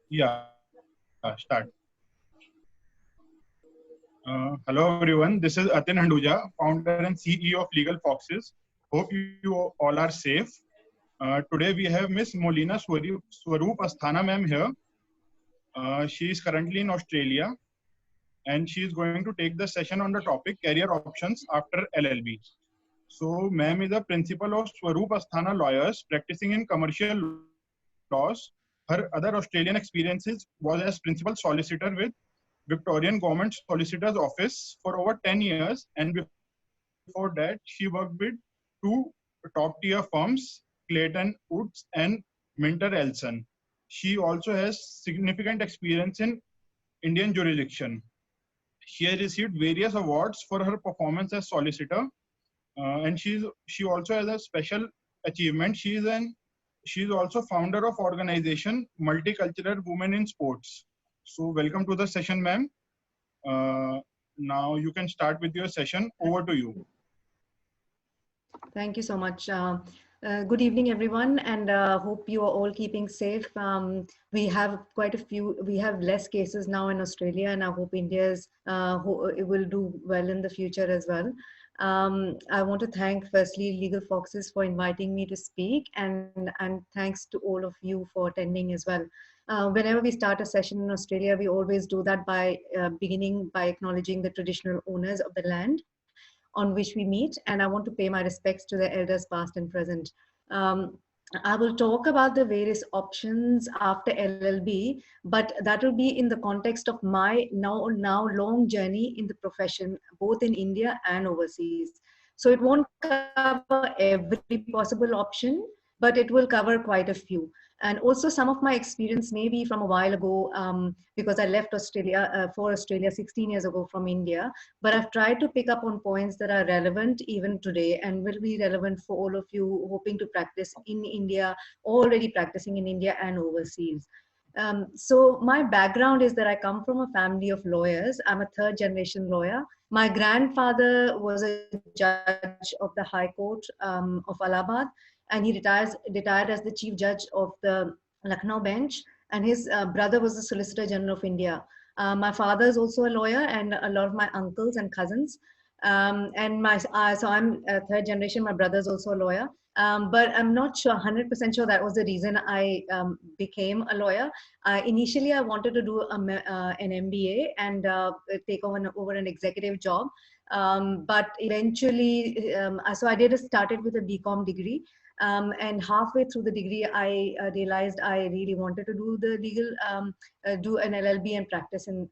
Yeah, start. Hello everyone, this is Atin Handuja, founder and CEO of Legal Foxes. Hope you all are safe. Today we have Miss Molina Swaroop Asthana ma'am here. She is currently in Australia and she is going to take the session on the topic career options after LLB. So ma'am is a principal of Swaroop Asthana Lawyers practicing in commercial laws. Her other Australian experiences was as principal solicitor with Victorian Government Solicitor's Office for over 10 years, and before that, she worked with two top tier firms, Clayton Woods and Minter Elson. She also has significant experience in Indian jurisdiction. She has received various awards for her performance as solicitor, and she also has a special achievement. She is also founder of organization Multicultural Women in Sports. So welcome to the session, ma'am. Uh, Now you can start with your session. Over to you. Thank you so much. Good evening, everyone, and hope you are all keeping safe. We have we have less cases now in Australia, and I hope India's it will do well in the future as well. I want to thank firstly Legal Foxes for inviting me to speak, and thanks to all of you for attending as well. Whenever we start a session in Australia, we always do that by beginning by acknowledging the traditional owners of the land on which we meet, and I want to pay my respects to the elders past and present. Um, I will talk about the various options after LLB, but that will be in the context of my now long journey in the profession, both in India and overseas. So it won't cover every possible option, but it will cover quite a few. And also some of my experience may be from a while ago, because I left Australia for Australia 16 years ago from India, but I've tried to pick up on points that are relevant even today and will be relevant for all of you hoping to practice in India, already practicing in India and overseas. So my background is that I come from a family of lawyers. I'm a third generation lawyer. My grandfather was a judge of the High Court of Allahabad, and he retired as the chief judge of the Lucknow bench. And his brother was the Solicitor General of India. My father is also a lawyer, and a lot of my uncles and cousins. So I'm third generation. My brother is also a lawyer. But I'm not sure, 100% sure that was the reason I became a lawyer. Initially, I wanted to do an MBA and take over an executive job. But eventually, so started with a BCom degree. And halfway through the degree, I realized I really wanted to do the legal, do an LLB and practice and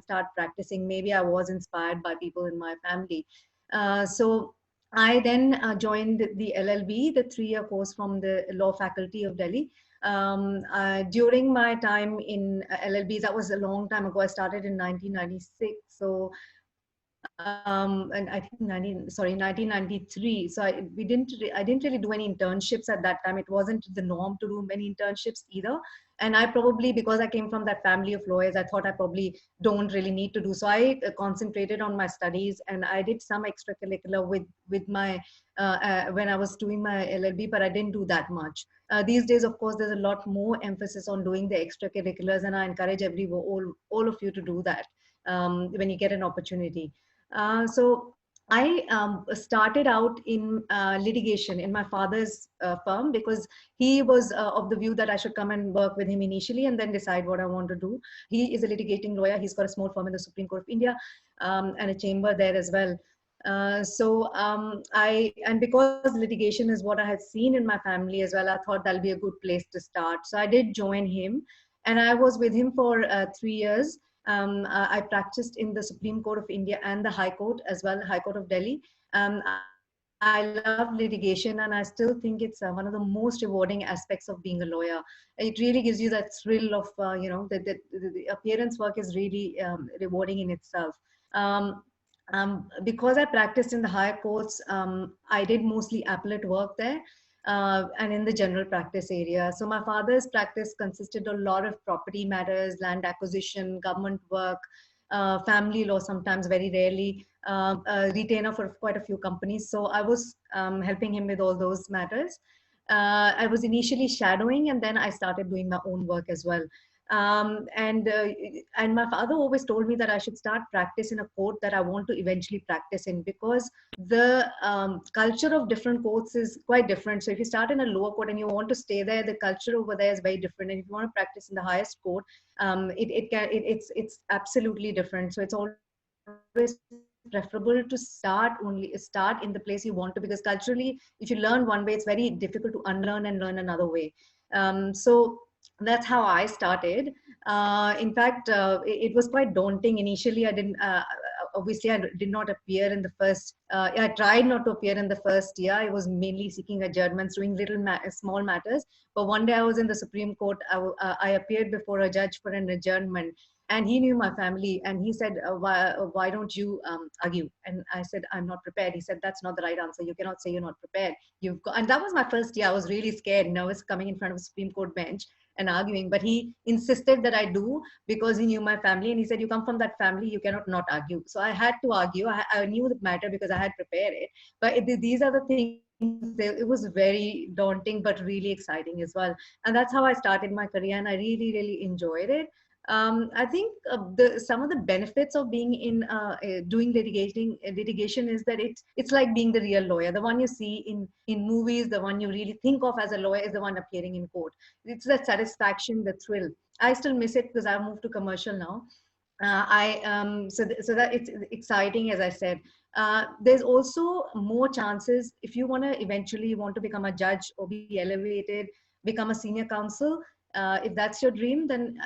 start practicing. Maybe I was inspired by people in my family. So I then joined the LLB, the 3-year course from the law faculty of Delhi. During my time in LLB, that was a long time ago. I started in 1996. So and I think 1993. So I didn't really do any internships at that time. It wasn't the norm to do many internships either. And I probably, because I came from that family of lawyers, I thought I probably don't really need to do. So I concentrated on my studies, and I did some extracurricular with my when I was doing my LLB, but I didn't do that much. These days, of course, there's a lot more emphasis on doing the extracurriculars, and I encourage all of you to do that when you get an opportunity. So I started out in litigation in my father's firm, because he was of the view that I should come and work with him initially and then decide what I want to do. He is a litigating lawyer. He's got a small firm in the Supreme Court of India, and a chamber there as well. And because litigation is what I had seen in my family as well, I thought that'll be a good place to start. So I did join him, and I was with him for 3 years. I practiced in the Supreme Court of India and the High Court as well, High Court of Delhi. I love litigation, and I still think it's one of the most rewarding aspects of being a lawyer. It really gives you that thrill of, the appearance work is really rewarding in itself. Um, because I practiced in the higher courts, I did mostly appellate work there, and in the general practice area. So my father's practice consisted of a lot of property matters, land acquisition, government work, family law, sometimes very rarely, a retainer for quite a few companies. So I was helping him with all those matters. I was initially shadowing, and then I started doing my own work as well. And my father always told me that I should start practice in a court that I want to eventually practice in, because the culture of different courts is quite different. So if you start in a lower court and you want to stay there, the culture over there is very different. And if you want to practice in the highest court, it's absolutely different. So it's always preferable to start in the place you want to, because culturally, if you learn one way, it's very difficult to unlearn and learn another way. So that's how I started. In fact, it was quite daunting initially. I didn't. Obviously, I did not appear in the first. I tried not to appear in the first year. I was mainly seeking adjournments, doing small matters. But one day I was in the Supreme Court. I appeared before a judge for an adjournment, and he knew my family, and he said, why don't you argue? And I said, I'm not prepared. He said, that's not the right answer. You cannot say you're not prepared. And that was my first year. I was really scared, nervous, coming in front of a Supreme Court bench and arguing, but he insisted that I do, because he knew my family, and he said, you come from that family, you cannot not argue. So I had to argue. I knew the matter because I had prepared it. But these are the things. It was very daunting but really exciting as well, and that's how I started my career, and I really enjoyed it. I think some of the benefits of being in doing litigation is that it's like being the real lawyer. The one you see in movies, the one you really think of as a lawyer, is the one appearing in court. It's that satisfaction, the thrill. I still miss it because I've moved to commercial now. So that it's exciting, as I said. There's also more chances if you eventually want to become a judge or be elevated, become a senior counsel. If that's your dream, then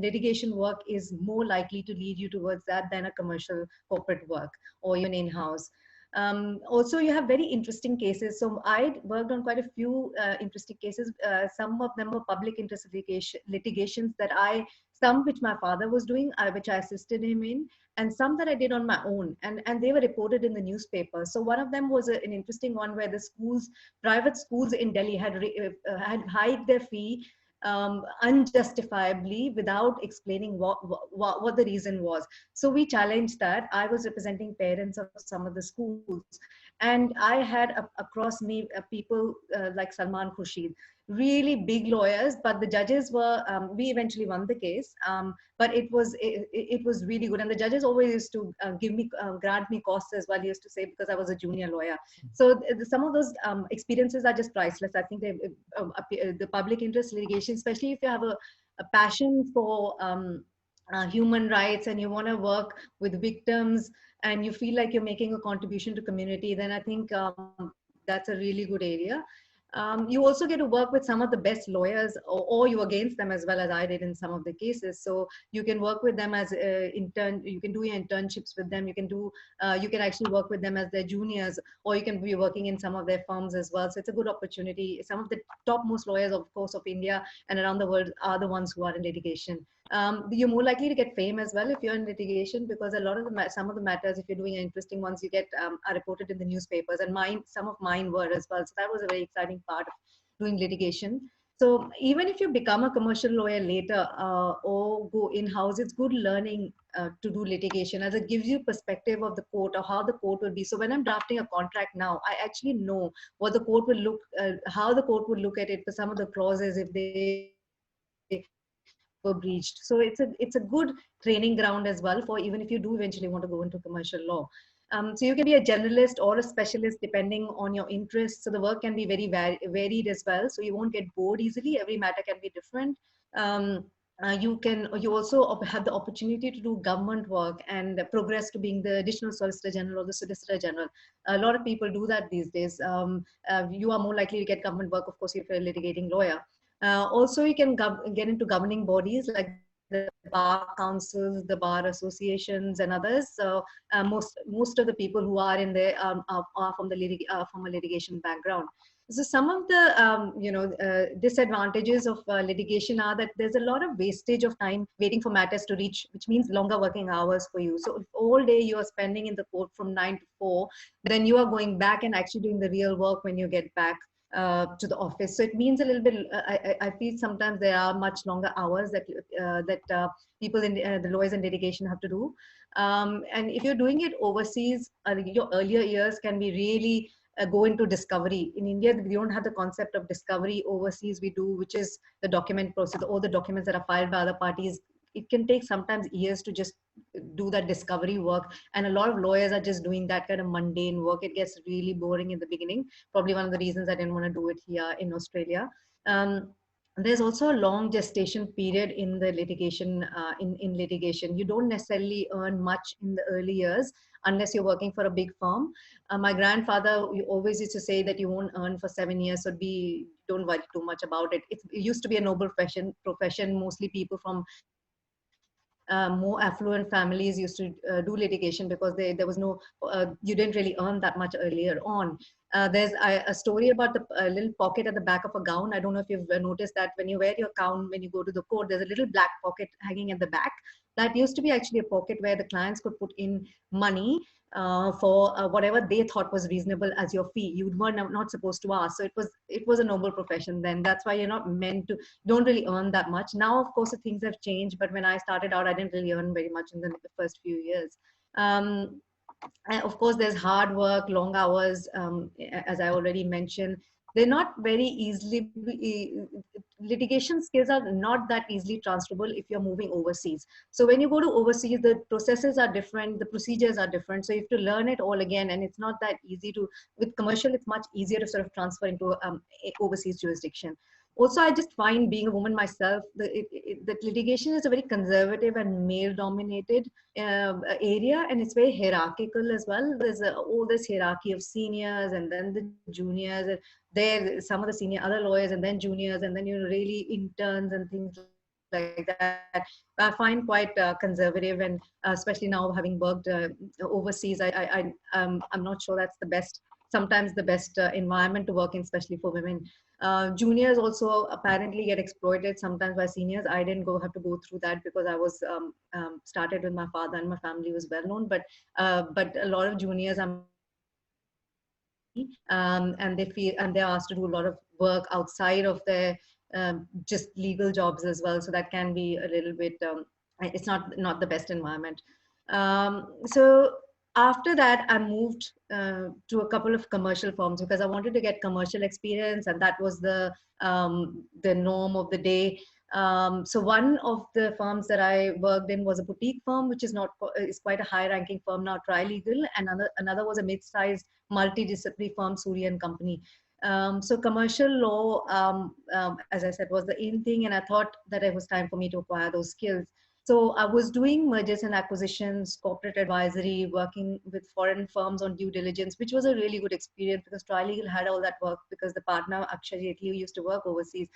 litigation work is more likely to lead you towards that than a commercial corporate work or even in-house. Also, you have very interesting cases. So I worked on quite a few interesting cases. Some of them were public interest litigations some which my father was doing, which I assisted him in, and some that I did on my own, and they were reported in the newspaper. So one of them was an interesting one where the private schools in Delhi had hiked their fee unjustifiably without explaining what the reason was. So we challenged that. I was representing parents of some of the schools, and I had across me people like Salman Khurshid, really big lawyers, but the judges were, we eventually won the case, but it was really good. And the judges always used to grant me costs as well, he used to say, because I was a junior lawyer. So some of those experiences are just priceless. I think the public interest litigation, especially if you have a passion for human rights and you want to work with victims and you feel like you're making a contribution to community, then I think that's a really good area. You also get to work with some of the best lawyers, or you against them, as well as I did in some of the cases. So you can work with them as intern. You can do your internships with them. You can actually work with them as their juniors, or you can be working in some of their firms as well. So it's a good opportunity. Some of the topmost lawyers, of course, of India and around the world are the ones who are in litigation. You're more likely to get fame as well if you're in litigation, because a lot of some of the matters, if you're doing interesting ones, you get are reported in the newspapers, and some of mine were as well. So that was a very exciting part of doing litigation. So even if you become a commercial lawyer later or go in-house, it's good learning to do litigation, as it gives you perspective of the court or how the court will be. So when I'm drafting a contract now, I actually know what the court will how the court would look at it for some of the clauses if they were breached. So it's a good training ground as well for even if you do eventually want to go into commercial law. So you can be a generalist or a specialist depending on your interests. So the work can be very varied as well. So you won't get bored easily. Every matter can be different. You also have the opportunity to do government work and progress to being the additional solicitor general or the solicitor general. A lot of people do that these days. You are more likely to get government work, of course, if you're a litigating lawyer. Also, you can get into governing bodies like the bar councils, the bar associations, and others. So most of the people who are in there are from a litigation background. So some of the disadvantages of litigation are that there's a lot of wastage of time waiting for matters to reach, which means longer working hours for you. So if all day you are spending in the court from 9 to 4, then you are going back and actually doing the real work when you get back to the office. So it means a little bit, I feel sometimes there are much longer hours that people in the lawyers in litigation have to do. And if you're doing it overseas, your earlier years can be really go into discovery. In India, we don't have the concept of discovery. Overseas, we do, which is the document process, all the documents that are filed by other parties. It can take sometimes years to just do that discovery work. And a lot of lawyers are just doing that kind of mundane work. It gets really boring in the beginning. Probably one of the reasons I didn't want to do it here in Australia. There's also a long gestation period in the litigation. In litigation, you don't necessarily earn much in the early years unless you're working for a big firm. My grandfather always used to say that you won't earn for 7 years, so don't worry too much about it. It used to be a noble profession. Mostly people from more affluent families used to do litigation because there was no, you didn't really earn that much earlier on. There's a story about the little pocket at the back of a gown. I don't know if you've noticed that when you wear your gown, when you go to the court, there's a little black pocket hanging at the back. That used to be actually a pocket where the clients could put in money for whatever they thought was reasonable as your fee. You were not supposed to ask. So it was a noble profession then. That's why you're not meant to, don't really earn that much. Now, of course, the things have changed. But when I started out, I didn't really earn very much in the first few years. And of course, there's hard work, long hours, as I already mentioned. They're not very easily, litigation skills are not that easily transferable if you're moving overseas. So when you go to overseas, the processes are different, the procedures are different. So you have to learn it all again. And it's not that easy to, with commercial, it's much easier to sort of transfer into overseas jurisdiction. Also, I just find, being a woman myself, that litigation is a very conservative and male-dominated area, and it's very hierarchical as well. There's all this hierarchy of seniors and then the juniors, and there some of the senior other lawyers and then juniors, and then really interns and things like that. I find quite conservative, and especially now having worked overseas, I'm not sure that's the best. Sometimes the best environment to work in, especially for women. Juniors also apparently get exploited sometimes by seniors. I didn't have to go through that because I was started with my father and my family was well known. But a lot of juniors are and they're asked to do a lot of work outside of their just legal jobs as well. So that can be a little bit. It's not the best environment. So after that, I moved to a couple of commercial firms because I wanted to get commercial experience, and that was the norm of the day. So one of the firms that I worked in was a boutique firm, which is quite a high-ranking firm now, Trilegal, and another was a mid-sized multidisciplinary firm, Surya and Company. So commercial law, as I said, was the in thing, and I thought that it was time for me to acquire those skills. So I was doing mergers and acquisitions, corporate advisory, working with foreign firms on due diligence, which was a really good experience because Trilegal had all that work because the partner, Akshay Jaitley, used to work overseas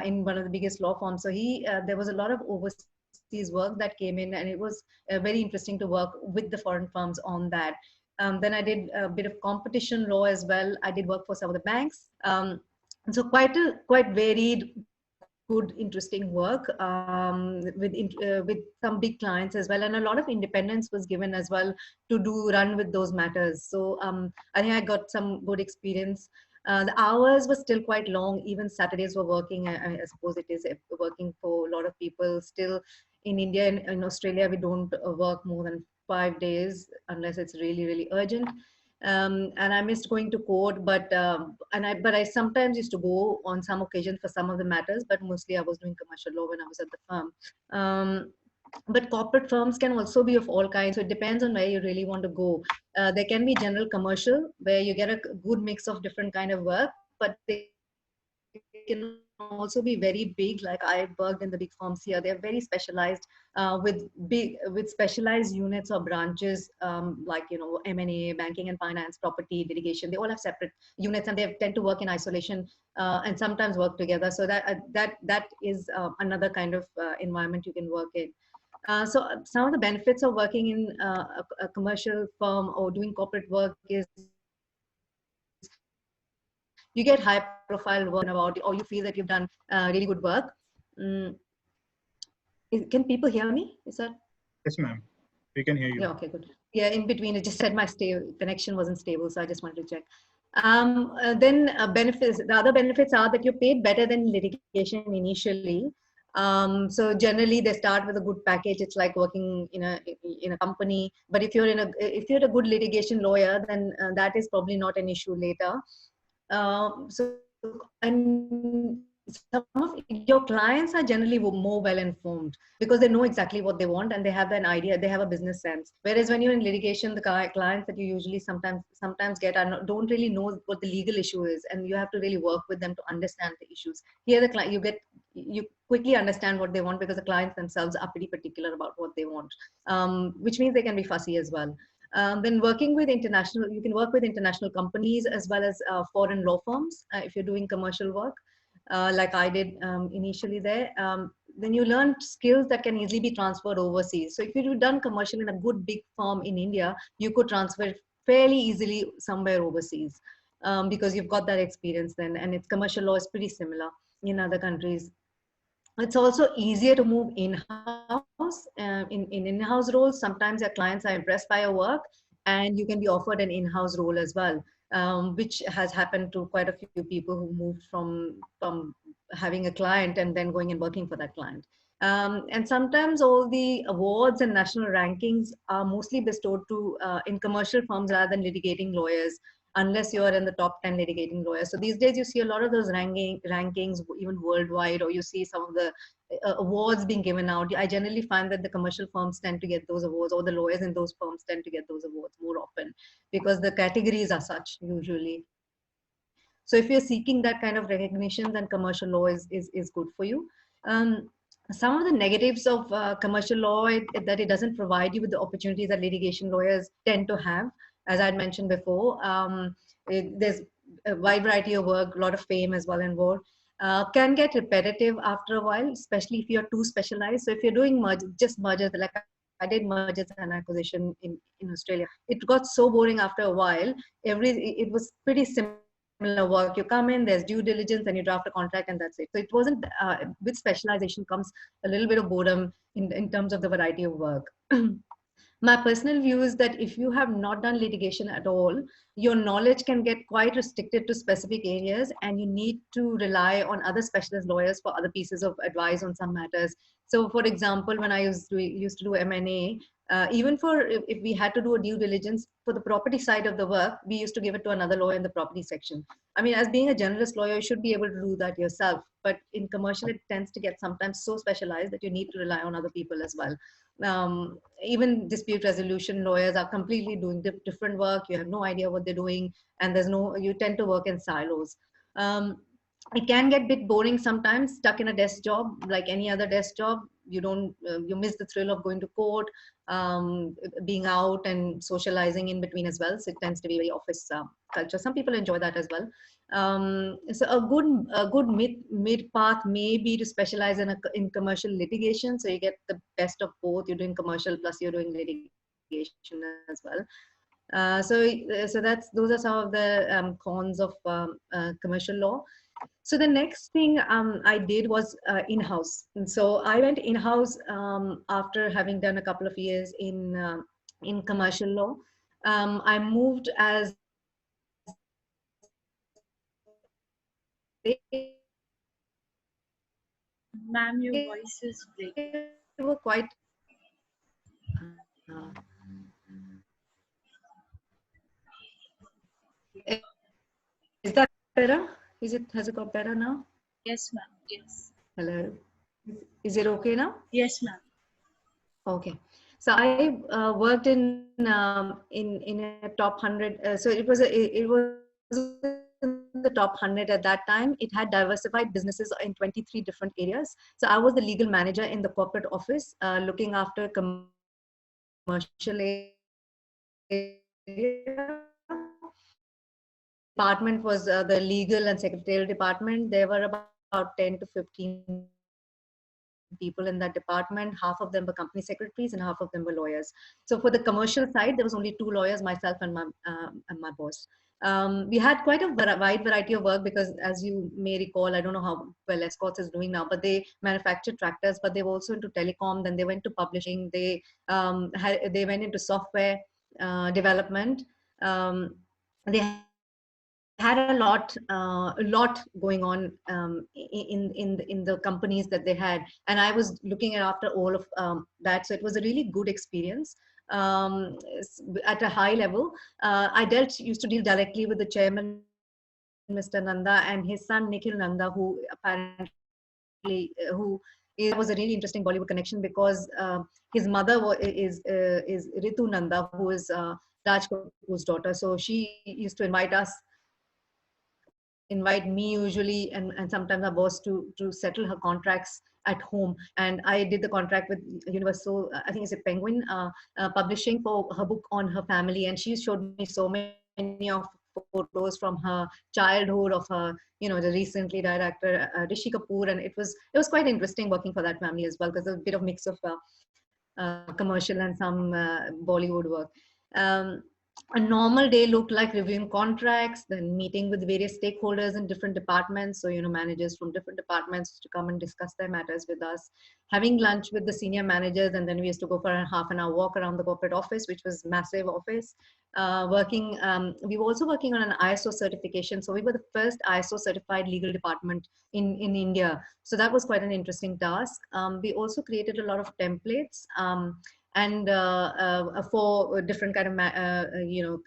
in one of the biggest law firms. So there was a lot of overseas work that came in, and it was very interesting to work with the foreign firms on that. Then I did a bit of competition law as well. I did work for some of the banks. So quite varied, good, interesting work with some big clients as well, and a lot of independence was given as well to run with those matters. So I think I got some good experience. The hours were still quite long. Even Saturdays were working. I suppose it is working for a lot of people still. In India and in Australia, we don't work more than 5 days unless it's really, really urgent. And I missed going to court, but I sometimes used to go on some occasions for some of the matters, but mostly I was doing commercial law when I was at the firm. But corporate firms can also be of all kinds, so it depends on where you really want to go. There can be general commercial where you get a good mix of different kind of work, but they can also be very big. Like I worked in the big firms here; they're very specialized with specialized units or branches, like M&A, banking and finance, property, litigation. They all have separate units, and they tend to work in isolation and sometimes work together. So that is another kind of environment you can work in. So some of the benefits of working in a commercial firm or doing corporate work is you get high profile work about, or you feel that you've done really good work. Can people hear me? Is that? Yes, ma'am. We can hear you. Yeah, okay, good. Yeah, in between, it just said my connection wasn't stable, so I just wanted to check. Then benefits. The other benefits are that you're paid better than litigation initially. So generally they start with a good package. It's like working in a company. But if you're a good litigation lawyer, then that is probably not an issue later. So and some of your clients are generally more well informed because they know exactly what they want and they have an idea, they have a business sense. Whereas when you're in litigation, the clients that you usually sometimes get are don't really know what the legal issue is, and you have to really work with them to understand the issues. Here the client you quickly understand what they want because the clients themselves are pretty particular about what they want, which means they can be fussy as well. Then working with international, you can work with international companies as well as foreign law firms if you're doing commercial work, like I did initially there. Then you learn skills that can easily be transferred overseas. So if you've done commercial in a good big firm in India, you could transfer it fairly easily somewhere overseas, because you've got that experience then, and its commercial law is pretty similar in other countries. It's also easier to move in-house. In in-house roles, sometimes your clients are impressed by your work and you can be offered an in-house role as well, which has happened to quite a few people who moved from having a client and then going and working for that client. And sometimes all the awards and national rankings are mostly bestowed to in commercial firms rather than litigating lawyers, unless you're in the top 10 litigating lawyers. So these days you see a lot of those rankings, even worldwide, or you see some of the awards being given out. I generally find that the commercial firms tend to get those awards, or the lawyers in those firms tend to get those awards more often because the categories are such usually. So if you're seeking that kind of recognition, then commercial law is good for you. Some of the negatives of commercial law that it doesn't provide you with the opportunities that litigation lawyers tend to have. As I'd mentioned before, there's a wide variety of work, a lot of fame as well involved. Can get repetitive after a while, especially if you're too specialized. So if you're doing just mergers, like I did mergers and acquisition in Australia, it got so boring after a while. It was pretty similar work. You come in, there's due diligence, and you draft a contract, and that's it. So it wasn't, with specialization comes a little bit of boredom in terms of the variety of work. My personal view is that if you have not done litigation at all, your knowledge can get quite restricted to specific areas, and you need to rely on other specialist lawyers for other pieces of advice on some matters. So for example, when I used to do M&A, even for if we had to do a due diligence for the property side of the work, we used to give it to another lawyer in the property section. I mean, as being a generalist lawyer, you should be able to do that yourself. But in commercial, it tends to get sometimes so specialized that you need to rely on other people as well. Even dispute resolution lawyers are completely doing different work. You have no idea what they're doing, and you tend to work in silos. It can get a bit boring sometimes, stuck in a desk job like any other desk job. You miss the thrill of going to court, being out and socializing in between as well. So it tends to be very office culture. Some people enjoy that as well. So a good mid path may be to specialize in commercial litigation. So you get the best of both. You're doing commercial plus you're doing litigation as well. So those are some of the cons of commercial law. So the next thing I did was in-house. And so I went in-house after having done a couple of years in commercial law. I moved as Ma'am, your voice is breaking. they were quite. Uh, is that better? Has it got better now? Yes, ma'am. Yes. Hello. Is it okay now? Yes, ma'am. Okay. So I worked in a top 100. So it was in the top 100 at that time. It had diversified businesses in 23 different areas. So I was the legal manager in the corporate office, looking after commercial area. Department was the legal and secretarial department. There were about 10 to 15 people in that department. Half of them were company secretaries and half of them were lawyers. So for the commercial side, there was only 2 lawyers, myself and my boss. We had quite a wide variety of work because, as you may recall, I don't know how well Escorts is doing now, but they manufacture tractors, but they were also into telecom. Then they went to publishing. They went into software development. They had a lot going on in the companies that they had, and I was looking at after all of that. So it was a really good experience at a high level. Used to deal directly with the chairman, Mr. Nanda, and his son Nikhil Nanda, who apparently that was a really interesting Bollywood connection because his mother is Ritu Nanda, who is Raj Kapoor's daughter. So she used to invite me usually, and sometimes our boss to settle her contracts at home. And I did the contract with Universal, I think it's a Penguin Publishing, for her book on her family. And she showed me so many of photos from her childhood, of her, the recently died actor Rishi Kapoor. And it was quite interesting working for that family as well, because there's a bit of mix of commercial and some Bollywood work. Um, a normal day looked like reviewing contracts, then meeting with various stakeholders in different departments. So, managers from different departments to come and discuss their matters with us, having lunch with the senior managers, and then we used to go for a half an hour walk around the corporate office, which was massive office. We were also working on an ISO certification. So we were the first ISO certified legal department in India. So that was quite an interesting task. We also created a lot of templates. And for different kind of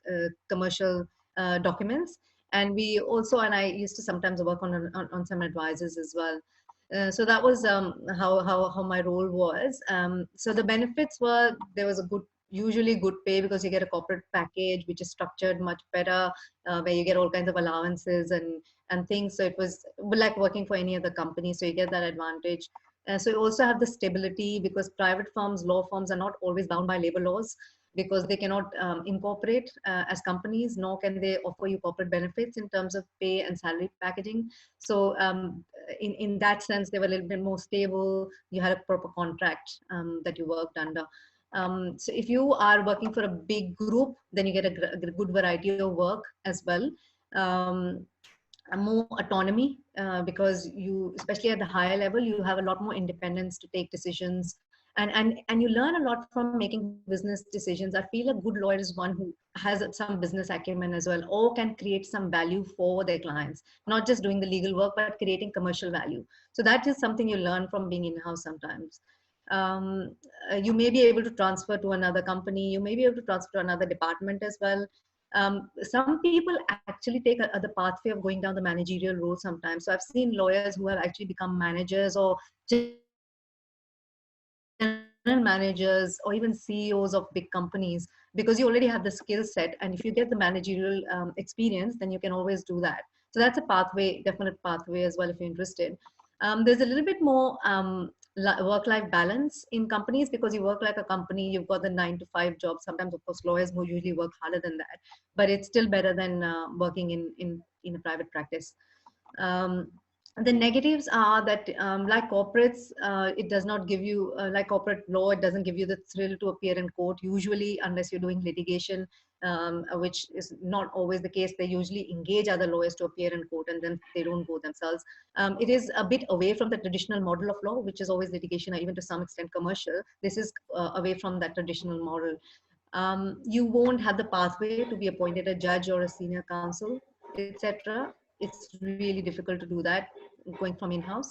commercial documents. And I used to sometimes work on some advisors as well. So that was how my role was. So the benefits were, there was a usually good pay, because you get a corporate package which is structured much better, where you get all kinds of allowances and things. So it was like working for any other company. So you get that advantage. So you also have the stability, because private firms, law firms, are not always bound by labor laws, because they cannot incorporate as companies, nor can they offer you corporate benefits in terms of pay and salary packaging. So in that sense, they were a little bit more stable. You had a proper contract that you worked under. So if you are working for a big group, then you get a good variety of work as well. Um, more autonomy, because you, especially at the higher level, you have a lot more independence to take decisions, and you learn a lot from making business decisions. I feel a good lawyer is one who has some business acumen as well, or can create some value for their clients, not just doing the legal work but creating commercial value. So that is something you learn from being in-house sometimes. um, you may be able to transfer to another company, you may be able to transfer to another department as well. Some people actually take the pathway of going down the managerial role sometimes. So I've seen lawyers who have actually become managers or general managers or even CEOs of big companies, because you already have the skill set. And if you get the managerial experience, then you can always do that. So that's a pathway, definite pathway as well, if you're interested. There's a little bit more work-life balance in companies, because you work like a company. You've got the 9 to 5 job. Sometimes, of course, lawyers who usually work harder than that, but it's still better than working in a private practice. Um, the negatives are that, like corporates, it does not give you, like corporate law, it doesn't give you the thrill to appear in court usually, unless you're doing litigation, which is not always the case. They usually engage other lawyers to appear in court, and then they don't go themselves. It is a bit away from the traditional model of law, which is always litigation, or even to some extent commercial. This is away from that traditional model. You won't have the pathway to be appointed a judge or a senior counsel, etc. It's really difficult to do that going from in-house.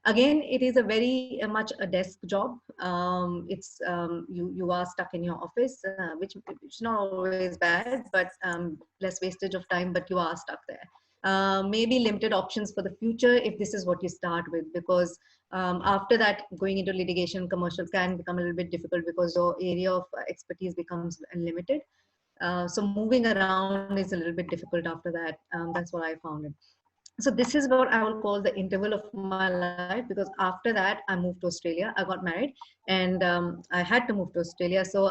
Again, it is a very much a desk job. You are stuck in your office, which is not always bad, but less wastage of time, but you are stuck there. Maybe limited options for the future if this is what you start with, because after that, going into litigation, commercial can become a little bit difficult, because your area of expertise becomes limited. So moving around is a little bit difficult after that. That's what I found it. So this is what I will call the interval of my life, because after that I moved to Australia. I got married, and I had to move to Australia. So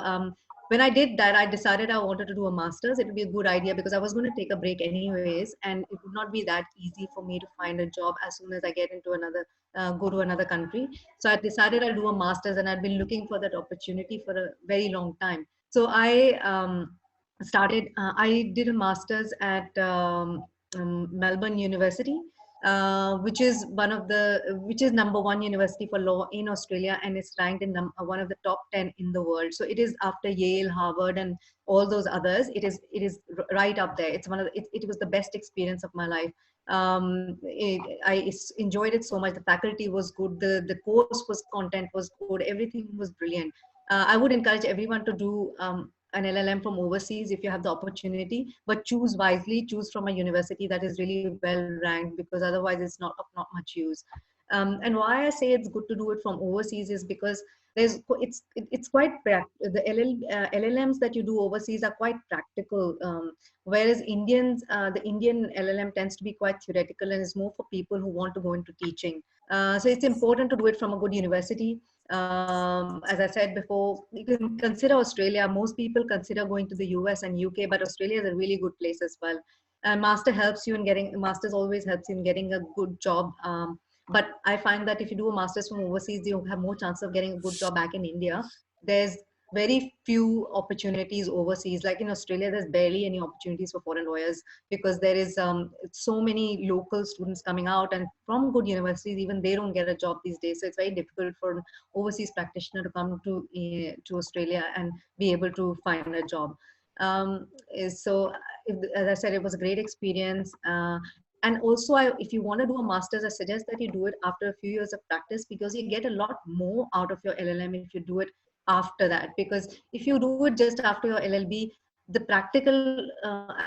when I did that, I decided I wanted to do a master's. It would be a good idea, because I was going to take a break anyways, and it would not be that easy for me to find a job as soon as I get into another go to another country. So I decided I'll do a master's, and I've been looking for that opportunity for a very long time. So I did a master's at Melbourne University. which is which is #1 university for law in Australia, and it's ranked in one of the top 10 in the world. So it is after Yale, Harvard, and all those others. It is right up there. It's it was the best experience of my life. I enjoyed it so much. The faculty was good. The course was content was good. Everything was brilliant. I would encourage everyone to do an LLM from overseas if you have the opportunity, but choose wisely, choose from a university that is really well ranked, because otherwise it's not of not much use. And why I say it's good to do it from overseas is because it's quite the LLMs that you do overseas are quite practical, whereas the Indian LLM tends to be quite theoretical and is more for people who want to go into teaching. So it's important to do it from a good university. As I said before, you can consider Australia. Most people consider going to the US and UK, but Australia is a really good place as well. And masters always helps you in getting a good job. But I find that if you do a master's from overseas, you have more chance of getting a good job back in India. There's very few opportunities overseas. Like in Australia, there's barely any opportunities for foreign lawyers, because there is so many local students coming out, and from good universities, even they don't get a job these days. So it's very difficult for an overseas practitioner to come to Australia and be able to find a job. So, as I said, it was a great experience. And also, if you want to do a master's, I suggest that you do it after a few years of practice, because you get a lot more out of your LLM if you do it after that. Because if you do it just after your LLB, the practical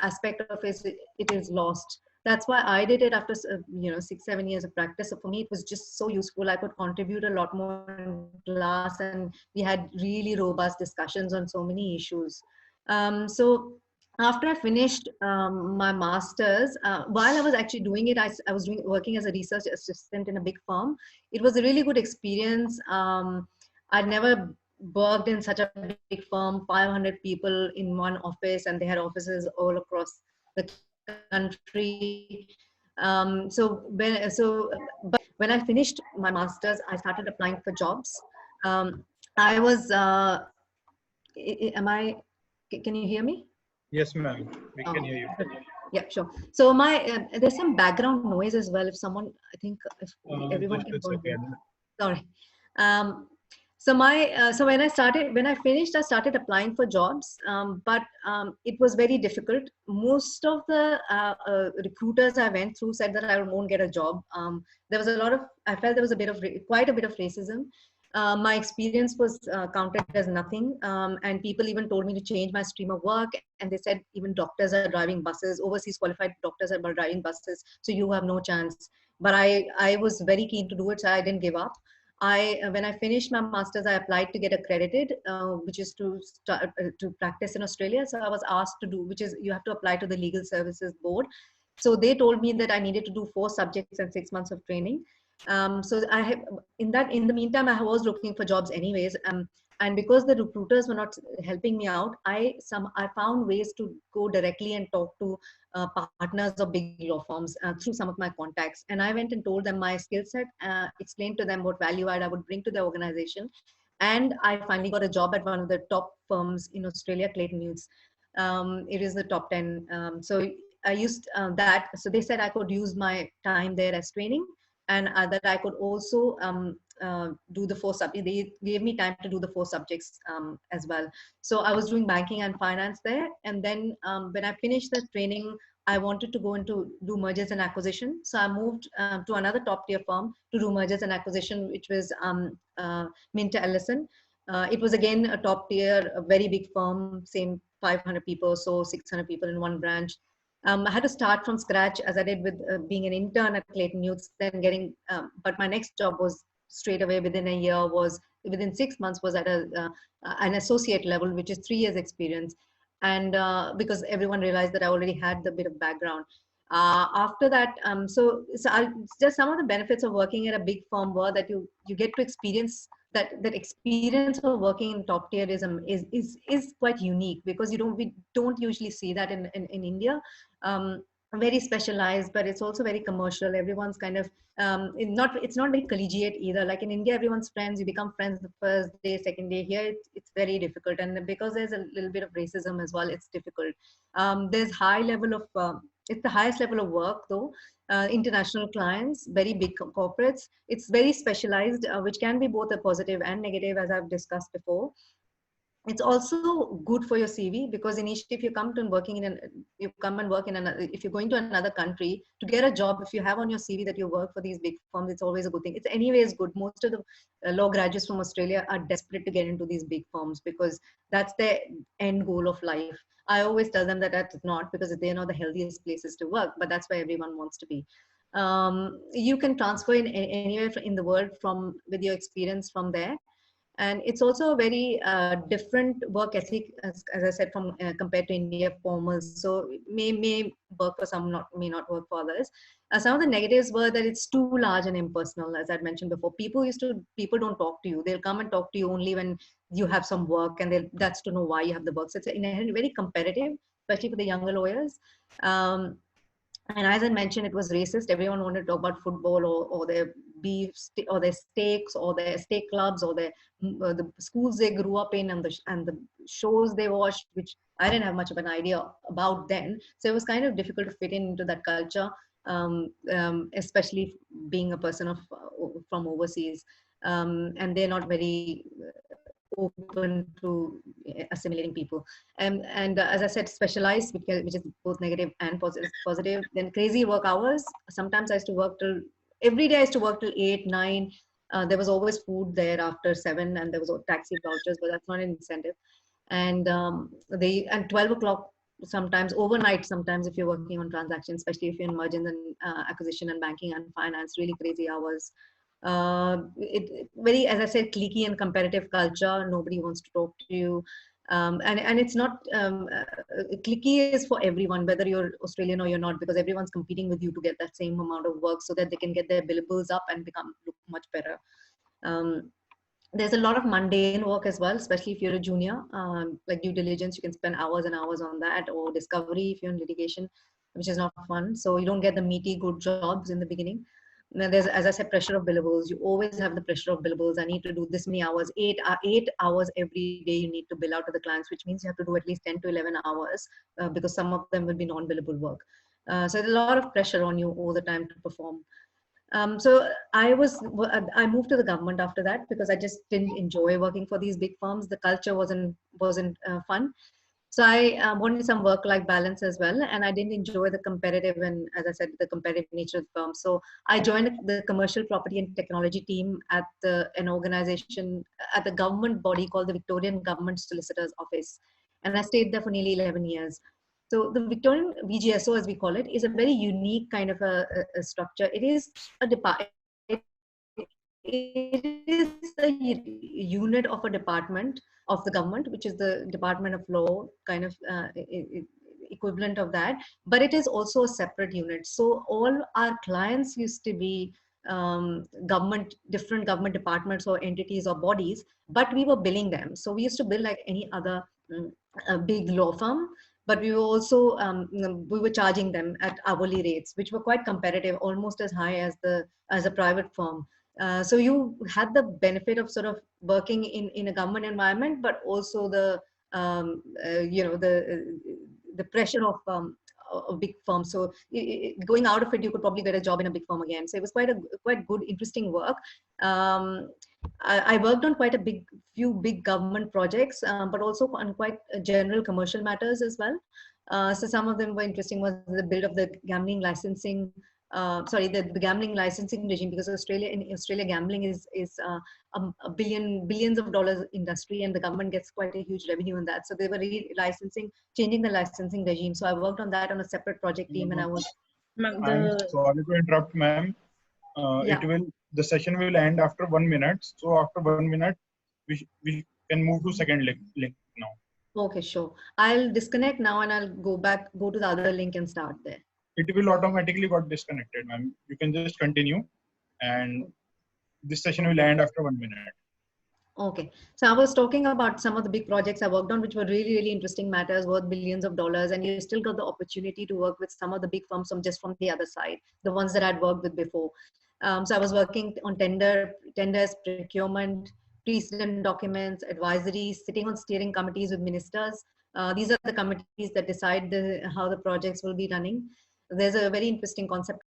aspect of it is lost. That's why I did it after 6-7 years of practice. So for me, it was just so useful. I could contribute a lot more in class, and we had really robust discussions on so many issues. So after I finished my master's, while I was actually doing it, I was working as a research assistant in a big firm. It was a really good experience. I'd never worked in such a big firm, 500 people in one office, and they had offices all across the country. But when I finished my master's, I started applying for jobs. I was, can you hear me? Yes, ma'am. We can hear you. Yeah, sure. So there's some background noise as well. If someone, I think, if everyone can go. Sorry. So when I finished, I started applying for jobs, but it was very difficult. Most of the recruiters I went through said that I won't get a job. There was I felt there was quite a bit of racism. My experience was counted as nothing, and people even told me to change my stream of work, and they said even doctors are driving buses, overseas qualified doctors are driving buses, so you have no chance. But I was very keen to do it, so I didn't give up. When I finished my master's, I applied to get accredited, which is to start to practice in Australia. So I was asked to do, which is you have to apply to the Legal Services Board. So they told me that I needed to do 4 subjects and 6 months of training. So I have in the meantime, I was looking for jobs anyways. And because the recruiters were not helping me out, I found ways to go directly and talk to partners of big law firms through some of my contacts. And I went and told them my skill set, explained to them what value add I would bring to the organization. And I finally got a job at one of the top firms in Australia, Clayton Utz. It is the top 10. So I used that. So they said I could use my time there as training, and that I could also do the 4 subjects. They gave me time to do the 4 subjects as well. So I was doing banking and finance there. And then when I finished the training, I wanted to go into do mergers and acquisition. So I moved to another top tier firm to do mergers and acquisition, which was Minter Ellison. It was again a top tier, a very big firm, same 500 people, so 600 people in one branch. I had to start from scratch, as I did with being an intern at Clayton Utz, then but my next job was straight away within 6 months was at an associate level, which is 3 years experience. And because everyone realized that I already had the bit of background. After that, just some of the benefits of working at a big firm were that you get to experience that experience of working in top tierism is quite unique, because we don't usually see that in India. Very specialized, but it's also very commercial. Everyone's kind of it's not very collegiate either. Like in India, everyone's friends. You become friends the first day, second day. Here, it's very difficult, and because there's a little bit of racism as well, it's difficult. There's high level of it's the highest level of work though. International clients, very big corporates. It's very specialized, which can be both a positive and negative, as I've discussed before. It's also good for your CV, because initially if you come to working in an, you come and work in another, if you're going to another country to get a job, if you have on your CV that you work for these big firms, it's always a good thing. It's anyways good. Most of the law graduates from Australia are desperate to get into these big firms because that's their end goal of life. I always tell them that that's not, because they're not the healthiest places to work, but that's where everyone wants to be. You can transfer in anywhere in the world from with your experience from there. And it's also a very different work ethic, as I said, from compared to India formals. So it may work for some, not may not work for others. Some of the negatives were that it's too large and impersonal, as I'd mentioned before. People don't talk to you. They'll come and talk to you only when you have some work, and that's to know why you have the work. So it's inherently very competitive, especially for the younger lawyers. And as I mentioned, it was racist. Everyone wanted to talk about football or their beef or their steaks or their steak clubs or their the schools they grew up in, and the shows they watched, which I didn't have much of an idea about then. So it was kind of difficult to fit into that culture, especially being a person from overseas. And they're not very open to assimilating people. And as I said, specialized, which is both negative and positive. Then crazy work hours. Sometimes I used to work till, every day I used to work till 8, 9. There was always food there after 7, and there was taxi vouchers, but that's not an incentive. And 12 o'clock, sometimes overnight, sometimes if you're working on transactions, especially if you're in mergers and acquisition and banking and finance, really crazy hours. It very, as I said, cliquey and competitive culture. Nobody wants to talk to you. And it's not cliquey is for everyone, whether you're Australian or you're not, because everyone's competing with you to get that same amount of work so that they can get their billables up and look much better. There's a lot of mundane work as well, especially if you're a junior, like due diligence. You can spend hours and hours on that, or discovery if you're in litigation, which is not fun. So you don't get the meaty good jobs in the beginning. Now there's, as I said, pressure of billables. You always have the pressure of billables. I need to do this many hours, 8 hours every day you need to bill out to the clients, which means you have to do at least 10 to 11 hours because some of them will be non-billable work. So there's a lot of pressure on you all the time to perform. So I moved to the government after that because I just didn't enjoy working for these big firms. The culture wasn't fun. So I wanted some work-life balance as well, and I didn't enjoy the competitive and, as I said, the competitive nature of the firm. So I joined the commercial property and technology team at an organization, at the government body called the Victorian Government Solicitor's Office, and I stayed there for nearly 11 years. So the Victorian VGSO, as we call it, is a very unique kind of a structure. It is a department. It is a unit of a department of the government, which is the Department of Law, kind of equivalent of that. But it is also a separate unit. So all our clients used to be different government departments or entities or bodies, but we were billing them. So we used to bill like any other big law firm, but we were also we were charging them at hourly rates, which were quite competitive, almost as high as a private firm. So you had the benefit of sort of working in a government environment, but also the the pressure of a big firm. So going out of it, you could probably get a job in a big firm again. So it was quite good, interesting work. I worked on quite a few big government projects, but also on quite general commercial matters as well. So some of them were interesting. Was the build of the gambling licensing. The gambling licensing regime, because in Australia, gambling is a billions of dollars industry, and the government gets quite a huge revenue in that. So they were changing the licensing regime. So I worked on that on a separate project team, and I was. Ma'am, I'm sorry to interrupt, ma'am. Yeah. The session will end after 1 minute. So after 1 minute, we can move to second link now. Okay, sure. I'll disconnect now and I'll go to the other link and start there. It will automatically got disconnected, ma'am. You can just continue, and this session will end after 1 minute. Okay. So I was talking about some of the big projects I worked on, which were really, really interesting matters worth billions of dollars. And you still got the opportunity to work with some of the big firms from the other side, the ones that I'd worked with before. So I was working on tenders, procurement, precedent documents, advisories, sitting on steering committees with ministers. These are the committees that decide how the projects will be running. there's a very interesting concept